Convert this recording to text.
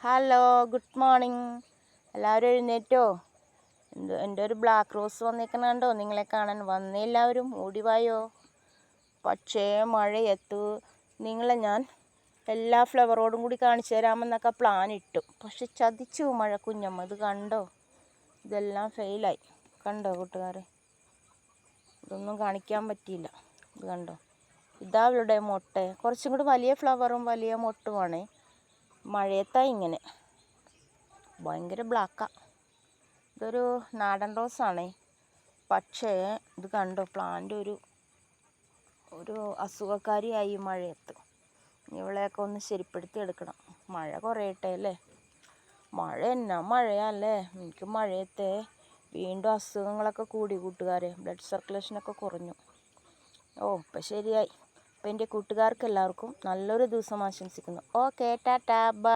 Hello, good morning. എല്ലാവരും എഴുന്നേറ്റോ? എൻ്റെ ഒരു ബ്ലാക്ക് റോസ് വന്നേക്കണുണ്ടോ? നിങ്ങളെ കാണാൻ വന്നേ എല്ലാവരും ഓടിവായോ. പക്ഷേ മഴയത്ത് നിങ്ങളെ ഞാൻ എല്ലാ ഫ്ലവറോടും കൂടി കാണിച്ചു തരാമെന്നൊക്കെ പ്ലാൻ ഇട്ടു. പക്ഷെ ചതിച്ചു മഴ കുഞ്ഞമ്മ. ഇത് കണ്ടോ? ഇതെല്ലാം ഫെയിലായി. കണ്ടോ കൂട്ടുകാരെ? ഇതൊന്നും കാണിക്കാൻ പറ്റിയില്ല. ഇത് കണ്ടോ? ഇതാ അവളുടെ മൊട്ട. കുറച്ചും കൂടി വലിയ ഫ്ലവറും വലിയ മൊട്ടുമാണേ. മഴയത്തായി ഇങ്ങനെ ഭയങ്കര ബ്ലാക്കാ. ഇതൊരു നാടൻ റോസാണേ. പക്ഷേ ഇത് കണ്ടോ, പ്ലാന്റ് ഒരു അസുഖക്കാരിയായി മഴയത്ത്. ഇവളെയൊക്കെ ഒന്ന് ശരിപ്പെടുത്തി എടുക്കണം. മഴ കുറയട്ടെ അല്ലേ. മഴ എന്നാ മഴയല്ലേ. എനിക്ക് മഴയത്തെ വീണ്ടും അസുഖങ്ങളൊക്കെ കൂടി കൂട്ടുകാരെ. ബ്ലഡ് സർക്കുലേഷനൊക്കെ കുറഞ്ഞു. ഇപ്പം ശരിയായി. അപ്പം എൻ്റെ കൂട്ടുകാർക്ക് എല്ലാവർക്കും നല്ലൊരു ദിവസം ആശംസിക്കുന്നു. Okay, tata, by.